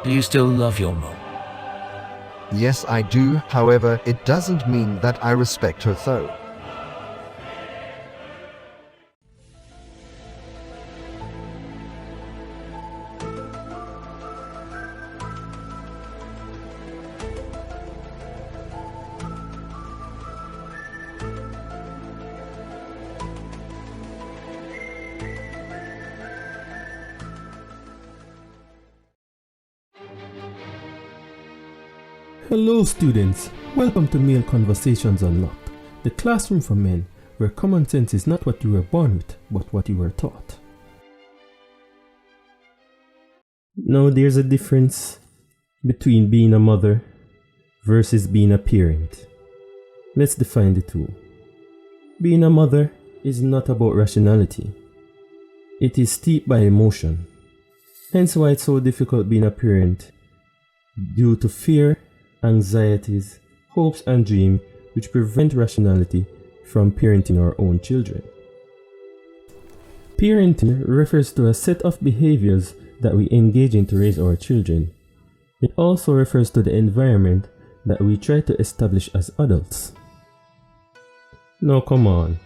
Do you still love your mom? Yes, I do. However, it doesn't mean that I respect her though. Hello students, welcome to Male Conversations Unlocked, the classroom for men, where common sense is not what you were born with, but what you were taught. Now there's a difference between being a mother versus being a parent. Let's define the two. Being a mother is not about rationality. It is steeped by emotion. Hence why it's so difficult being a parent, due to fear, anxieties, hopes and dreams which prevent rationality from parenting our own children. Parenting refers to a set of behaviors that we engage in to raise our children. It also refers to the environment that we try to establish as adults. Now come on,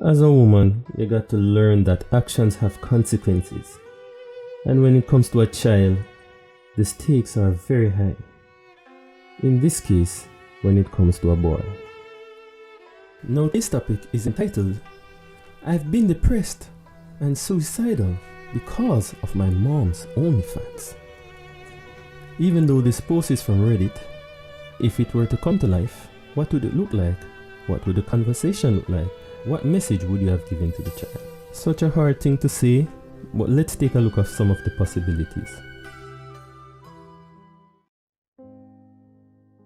as a woman, you got to learn that actions have consequences. And when it comes to a child, the stakes are very high. In this case, when it comes to a boy. Now this topic is entitled, I've been depressed and suicidal because of my mom's OnlyFans. Even though this post is from Reddit, if it were to come to life, what would it look like? What would the conversation look like? What message would you have given to the child? Such a hard thing to say, but let's take a look at some of the possibilities.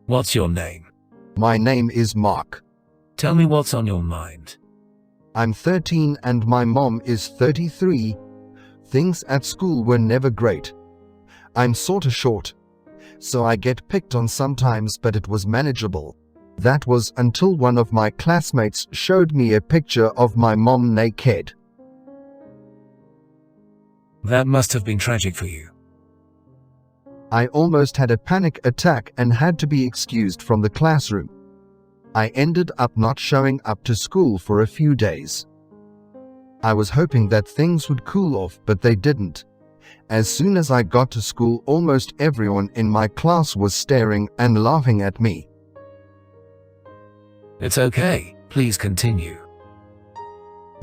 What's your name? My name is Mark. Tell me what's on your mind. I'm 13 and my mom is 33. Things at school were never great. I'm sorta short, so I get picked on sometimes, but it was manageable. That was until one of my classmates showed me a picture of my mom naked. That must have been tragic for you. I almost had a panic attack and had to be excused from the classroom. I ended up not showing up to school for a few days. I was hoping that things would cool off, but they didn't. As soon as I got to school, almost everyone in my class was staring and laughing at me. It's okay, please continue.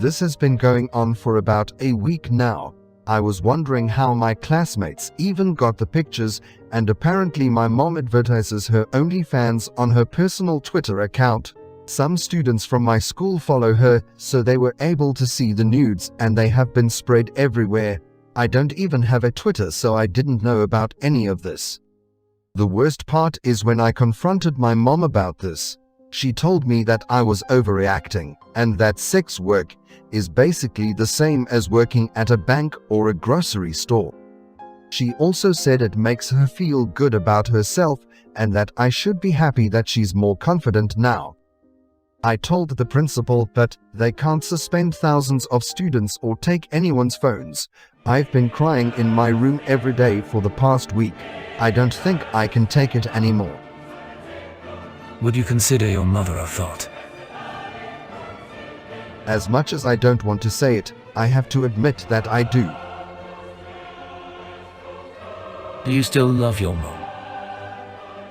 This has been going on for about a week now. I was wondering how my classmates even got the pictures, and apparently my mom advertises her OnlyFans on her personal Twitter account. Some students from my school follow her, so they were able to see the nudes, and they have been spread everywhere. I don't even have a Twitter, so I didn't know about any of this. The worst part is when I confronted my mom about this. She told me that I was overreacting, and that sex work is basically the same as working at a bank or a grocery store. She also said it makes her feel good about herself and that I should be happy that she's more confident now. I told the principal, but they can't suspend thousands of students or take anyone's phones. I've been crying in my room every day for the past week. I don't think I can take it anymore. Would you consider your mother a thought? As much as I don't want to say it, I have to admit that I do. Do you still love your mom?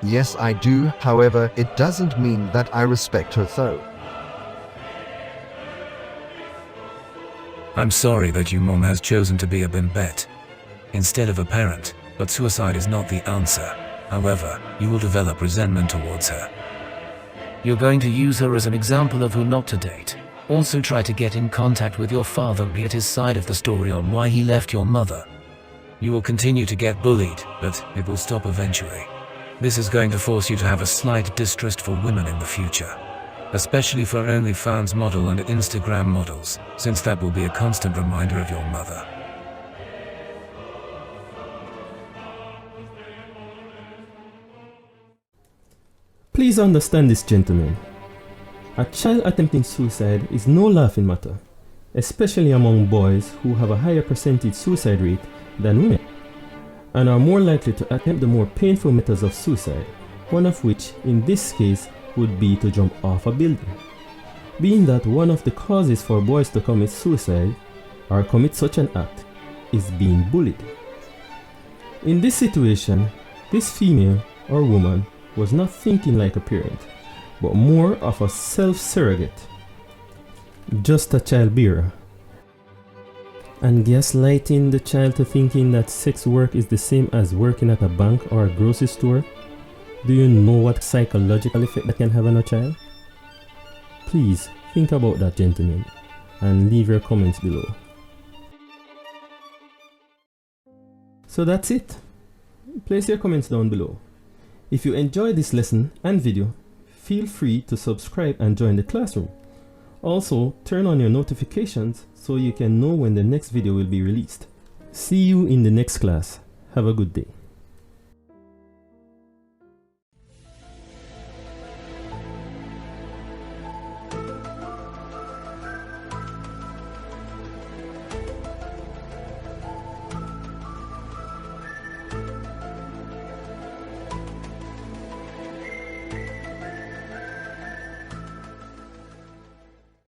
Yes, I do. However, it doesn't mean that I respect her though. I'm sorry that your mom has chosen to be a bimbet instead of a parent, but suicide is not the answer. However, you will develop resentment towards her. You're going to use her as an example of who not to date. Also try to get in contact with your father and get his side of the story on why he left your mother. You will continue to get bullied, but it will stop eventually. This is going to force you to have a slight distrust for women in the future, especially for OnlyFans model and Instagram models, since that will be a constant reminder of your mother. Please understand this, gentlemen. A child attempting suicide is no laughing matter, especially among boys who have a higher percentage suicide rate than women. and are more likely to attempt the more painful methods of suicide, one of which, in this case, would be to jump off a building. Being that one of the causes for boys to commit suicide or commit such an act is being bullied. In this situation, this female or woman was not thinking like a parent, but more of a self-surrogate, just a child bearer, and gaslighting the child to thinking that sex work is the same as working at a bank or a grocery store. Do you know what psychological effect that can have on a child? Please think about that, gentlemen, and leave your comments below. So that's it. Place your comments down below. If you enjoyed this lesson and video, feel free to subscribe and join the classroom. Also, turn on your notifications so you can know when the next video will be released. See you in the next class. Have a good day.